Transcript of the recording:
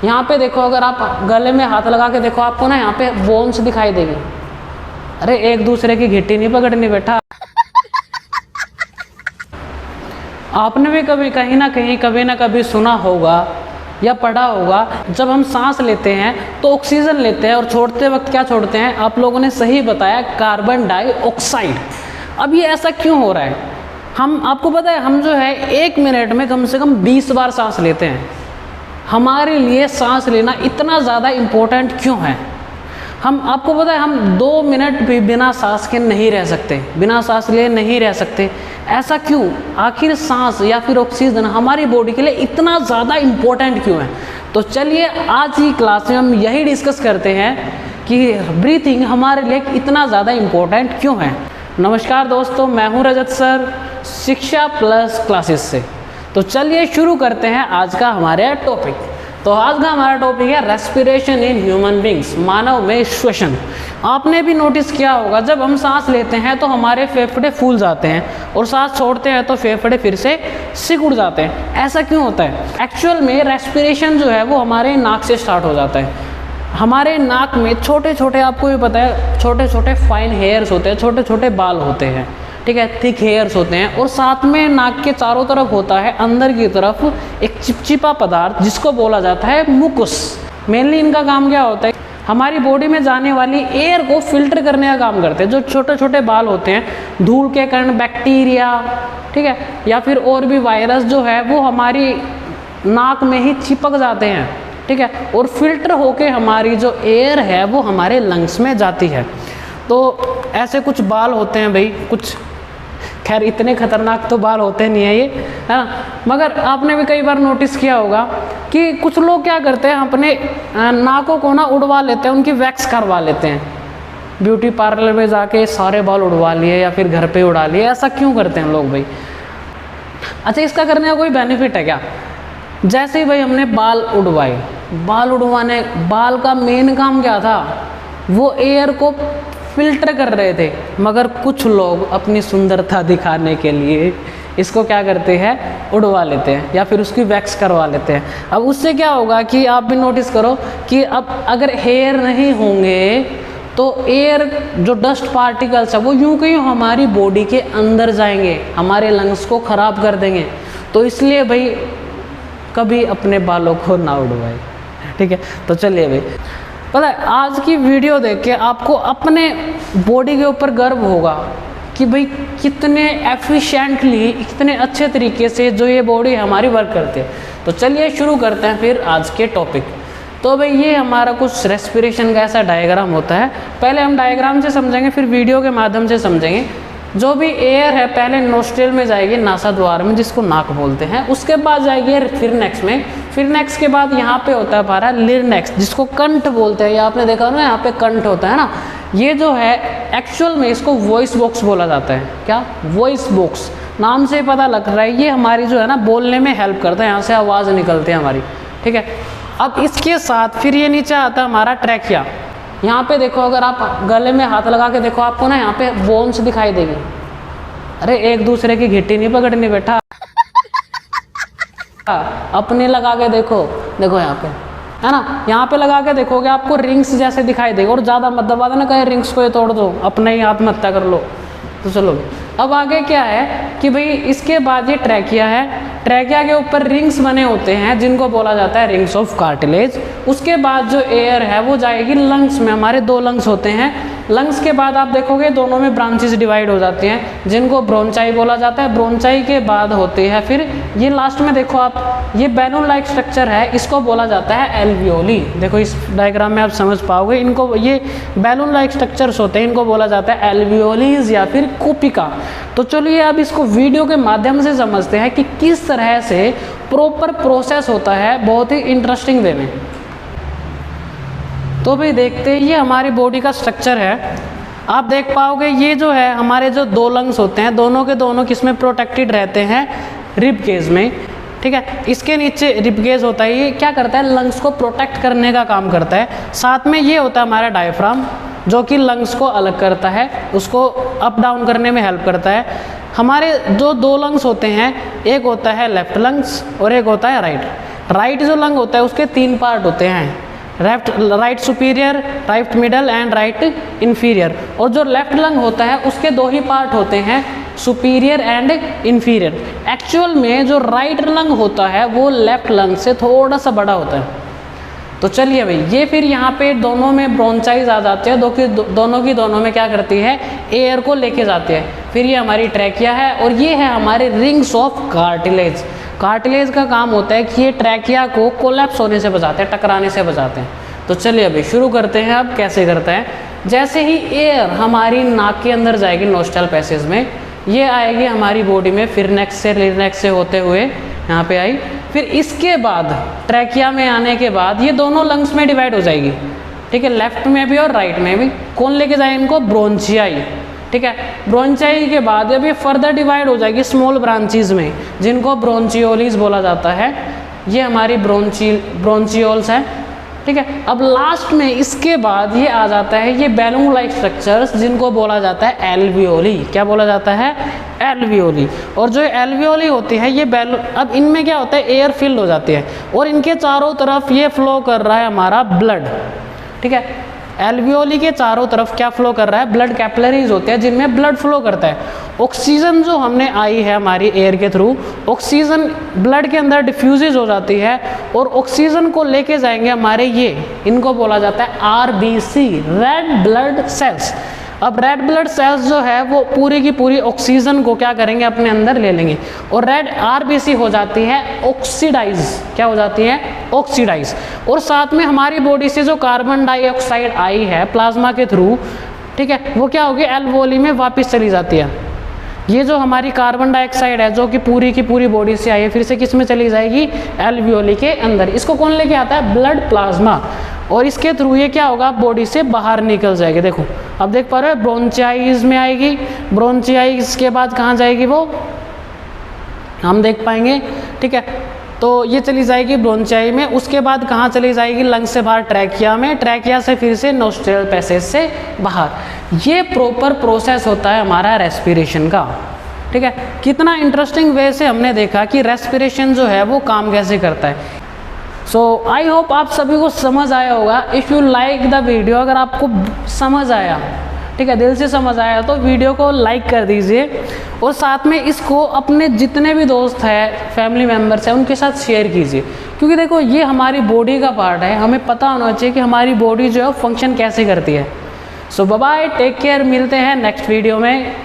यहाँ पे देखो, अगर आप गले में हाथ लगा के देखो, आपको ना यहाँ पे बोन्स दिखाई देगी। अरे एक दूसरे की घिट्टी नहीं पकड़नी बेटा। आपने भी कभी कहीं ना कहीं कभी ना कभी सुना होगा या पढ़ा होगा, जब हम सांस लेते हैं तो ऑक्सीजन लेते हैं और छोड़ते वक्त क्या छोड़ते हैं? आप लोगों ने सही बताया, कार्बन डाइऑक्साइड। अब ये ऐसा क्यों हो रहा है? हम, आपको पता है, हम जो है 1 मिनट में कम से कम 20 बार सांस लेते हैं। हमारे लिए सांस लेना इतना ज़्यादा इम्पोर्टेंट क्यों है? हम, आपको पता है, हम 2 मिनट भी बिना सांस के नहीं रह सकते, बिना सांस लिए नहीं रह सकते। ऐसा क्यों? आखिर सांस या फिर ऑक्सीजन हमारी बॉडी के लिए इतना ज़्यादा इम्पोर्टेंट क्यों है? तो चलिए आज की क्लास में हम यही डिस्कस करते हैं कि ब्रीथिंग हमारे लिए इतना ज़्यादा इम्पोर्टेंट क्यों है। नमस्कार दोस्तों, मैं हूं रजत सर, शिक्षा प्लस क्लासेस से। तो चलिए शुरू करते हैं आज का हमारे टॉपिक। तो आज का हमारा टॉपिक है रेस्पिरेशन इन ह्यूमन बींग्स, मानव में श्वसन। आपने भी नोटिस किया होगा, जब हम सांस लेते हैं तो हमारे फेफड़े फूल जाते हैं और सांस छोड़ते हैं तो फेफड़े फिर से सिकुड़ जाते हैं। ऐसा क्यों होता है? एक्चुअल में रेस्पिरेशन जो है वो हमारे नाक से स्टार्ट हो जाता है। हमारे नाक में छोटे छोटे, आपको भी पता है, छोटे छोटे फाइन हेयर्स होते हैं, छोटे छोटे बाल होते हैं, ठीक है, थिक हेयर्स होते हैं। और साथ में नाक के चारों तरफ होता है अंदर की तरफ एक चिपचिपा पदार्थ जिसको बोला जाता है मुकुस। मेनली इनका काम क्या होता है? हमारी बॉडी में जाने वाली एयर को फिल्टर करने का काम करते हैं। जो छोटे छोटे बाल होते हैं, धूल के कारण बैक्टीरिया, ठीक है, या फिर और भी वायरस जो है वो हमारी नाक में ही चिपक जाते हैं, ठीक है, और फिल्टर होके हमारी जो एयर है वो हमारे लंग्स में जाती है। तो ऐसे कुछ बाल होते हैं भाई, कुछ, खैर इतने खतरनाक तो बाल होते नहीं है ये, है ना, मगर आपने भी कई बार नोटिस किया होगा कि कुछ लोग क्या करते हैं, अपने नाकों को ना उड़वा लेते हैं, उनकी वैक्स करवा लेते हैं। ब्यूटी पार्लर में जाके सारे बाल उड़वा लिए या फिर घर पे उड़ा लिए। ऐसा क्यों करते हैं लोग भाई? अच्छा, इसका करने का कोई बेनिफिट है क्या? जैसे ही भाई हमने बाल उड़वाए, बाल उड़वाने, बाल का मेन काम क्या था? वो एयर को फिल्टर कर रहे थे। मगर कुछ लोग अपनी सुंदरता दिखाने के लिए इसको क्या करते हैं? उड़वा लेते हैं या फिर उसकी वैक्स करवा लेते हैं। अब उससे क्या होगा कि आप भी नोटिस करो कि अब अगर हेयर नहीं होंगे तो एयर, जो डस्ट पार्टिकल्स है वो यूं कि यूं हमारी बॉडी के अंदर जाएंगे, हमारे लंग्स को ख़राब कर देंगे। तो इसलिए भाई कभी अपने बालों को ना उड़वाए, ठीक है। तो चलिए भाई, पता है, आज की वीडियो देख के आपको अपने बॉडी के ऊपर गर्व होगा कि भाई कितने एफिशिएंटली, कितने अच्छे तरीके से जो ये बॉडी हमारी वर्क करती है। तो चलिए शुरू करते हैं फिर आज के टॉपिक। तो भाई ये हमारा कुछ रेस्पिरेशन का ऐसा डायग्राम होता है। पहले हम डायग्राम से समझेंगे, फिर वीडियो के माध्यम से समझेंगे। जो भी एयर है पहले नोस्ट्रिल में जाएगी, नासा द्वार में, जिसको नाक बोलते हैं। उसके बाद जाएगी फिरनेक्स में, फिरनेक्स के बाद यहाँ पे होता है हमारा लिरनेक्स, जिसको कंठ बोलते हैं। ये आपने देखा ना, यहाँ पे कंठ होता है ना। ये जो है एक्चुअल में इसको वॉइस बॉक्स बोला जाता है। क्या? Voice box. नाम से पता लग रहा है ये हमारी जो है ना बोलने में हेल्प करता है, यहाँ से आवाज़ निकलती है हमारी, ठीक है। अब इसके साथ फिर ये नीचे आता है हमारा ट्रैकिया। यहाँ पे देखो, अगर आप गले में हाथ लगा के देखो, आपको ना यहाँ पे बोन्स दिखाई देगी। अरे एक दूसरे की घिट्टी नहीं पकड़नी बेटा। अपने लगा के देखो, देखो यहाँ पे, है ना, यहाँ पे लगा के देखोगे आपको रिंग्स जैसे दिखाई देगा। और ज़्यादा मत दबा देना, कहे रिंग्स को ये तोड़ दो, अपने ही आत्महत्या कर लो। तो चलो अब आगे क्या है कि भाई इसके बाद ये ट्रैकिया है। ट्रैकिया के ऊपर रिंग्स बने होते हैं जिनको बोला जाता है रिंग्स ऑफ कार्टिलेज। उसके बाद जो एयर है वो जाएगी लंग्स में। हमारे 2 लंग्स होते हैं। लंग्स के बाद आप देखोगे दोनों में ब्रांचेस डिवाइड हो जाती हैं, जिनको ब्रोंचाई बोला जाता है। ब्रोंचाई के बाद होती है फिर ये लास्ट में देखो आप, ये बैलून लाइक स्ट्रक्चर है, इसको बोला जाता है एल्वियोली। देखो इस डायग्राम में आप समझ पाओगे, इनको, ये बैलून लाइक स्ट्रक्चर्स होते हैं, इनको बोला जाता है एल्वियोलीज या फिर कुपिका। तो चलिए अब इसको वीडियो के माध्यम से समझते हैं कि किस तरह से प्रॉपर प्रोसेस होता है, बहुत ही इंटरेस्टिंग वे में। तो भाई देखते हैं, ये हमारी बॉडी का स्ट्रक्चर है। आप देख पाओगे ये जो है हमारे जो 2 लंग्स होते हैं, दोनों के दोनों किसमें प्रोटेक्टेड रहते हैं? रिब केज में, ठीक है। इसके नीचे रिब केज होता है, ये क्या करता है? लंग्स को प्रोटेक्ट करने का काम करता है। साथ में ये होता है हमारा डायफ्राम, जो कि लंग्स को अलग करता है, उसको अप डाउन करने में हेल्प करता है। हमारे जो 2 लंग्स होते हैं, एक होता है लेफ्ट लंग्स और एक होता है राइट। राइट जो लंग होता है उसके 3 पार्ट होते हैं, right superior, right middle and right inferior. और जो लेफ्ट लंग होता है उसके 2 ही पार्ट होते हैं, सुपीरियर एंड इन्फीरियर। एक्चुअल में जो राइट लंग होता है वो लेफ्ट लंग से थोड़ा सा बड़ा होता है। तो चलिए भाई, ये फिर यहाँ पे दोनों में ब्रोंचाइज आ जाते हैं, दोनों में क्या करती है, एयर को लेके जाती है। फिर ये हमारी ट्रैकिया है और ये है हमारे रिंग्स ऑफ कार्टिलेज। कार्टिलेज का काम होता है कि ये ट्रैकिया को कोलैप्स होने से बचाते हैं, टकराने से बचाते हैं। तो चलिए अभी शुरू करते हैं। अब कैसे करते हैं, जैसे ही एयर हमारी नाक के अंदर जाएगी नोस्ट्रल पैसेज में, ये आएगी हमारी बॉडी में, फिर नेक्स्ट से लिरिनेक्स से होते हुए यहाँ पे आई, फिर इसके बाद ट्रैकिया में आने के बाद ये दोनों लंग्स में डिवाइड हो जाएगी, ठीक है, लेफ्ट में भी और राइट में भी। कौन लेके जाए इनको, ब्रोंचियाई, ठीक है। ब्रोंचियाई के बाद अभी फर्दर डिवाइड हो जाएगी स्मॉल ब्रांचेस में, जिनको ब्रोंचियोलिस बोला जाता है। ये हमारी ब्रोंचियोल्स है, ठीक है। अब लास्ट में इसके बाद ये आ जाता है ये बैलून लाइक स्ट्रक्चर्स, जिनको बोला जाता है एल्वियोली। क्या बोला जाता है, एल्वियोली। और जो एल्वियोली होती है ये बैलून, अब इनमें क्या होता है, एयर फिल्ड हो जाती है और इनके चारों तरफ ये फ्लो कर रहा है हमारा ब्लड, ठीक है। एल्वियोली के चारों तरफ क्या फ्लो कर रहा है, ब्लड कैपिलरीज होते हैं जिनमें ब्लड फ्लो करता है। ऑक्सीजन जो हमने आई है हमारी एयर के थ्रू, ऑक्सीजन ब्लड के अंदर डिफ्यूजेज हो जाती है और ऑक्सीजन को लेके जाएंगे हमारे ये, इनको बोला जाता है आरबीसी, रेड ब्लड सेल्स। अब रेड ब्लड सेल्स जो है वो पूरी की पूरी ऑक्सीजन को क्या करेंगे, अपने अंदर ले लेंगे और रेड आरबीसी हो जाती है ऑक्सीडाइज। क्या हो जाती है, ऑक्सीडाइज। और साथ में हमारी बॉडी से जो कार्बन डाइऑक्साइड आई है प्लाज्मा के थ्रू, ठीक है, वो क्या होगी, एल्वियोली में वापस चली जाती है। ये जो हमारी कार्बन डाइऑक्साइड है जो कि पूरी की पूरी बॉडी से आई है, फिर से किस में चली जाएगी, एल्वियोली के अंदर। इसको कौन लेके आता है, ब्लड प्लाज्मा। और इसके थ्रू ये क्या होगा, बॉडी से बाहर निकल जाएगी। देखो अब देख पा रहे हो, ब्रोंचियाइज में आएगी, ब्रोंचियाइज के बाद कहाँ जाएगी वो हम देख पाएंगे, ठीक है। तो ये चली जाएगी ब्रोंचियाई में, उसके बाद कहाँ चली जाएगी, लंग्स से बाहर ट्रैकिया में, ट्रैकिया से फिर से नोस्ट्रियल पैसेज से बाहर। ये प्रॉपर प्रोसेस होता है हमारा रेस्पिरेशन का, ठीक है। कितना इंटरेस्टिंग वे से हमने देखा कि रेस्पिरेशन जो है वो काम कैसे करता है। सो आई होप आप सभी को समझ आया होगा। If you like the video, अगर आपको समझ आया, ठीक है, दिल से समझ आया तो वीडियो को लाइक कर दीजिए और साथ में इसको अपने जितने भी दोस्त हैं, फैमिली मेम्बर्स हैं, उनके साथ शेयर कीजिए। क्योंकि देखो ये हमारी बॉडी का पार्ट है, हमें पता होना चाहिए कि हमारी बॉडी जो है फंक्शन कैसे करती है। सो बाय बाय, टेक केयर, मिलते हैं नेक्स्ट वीडियो में।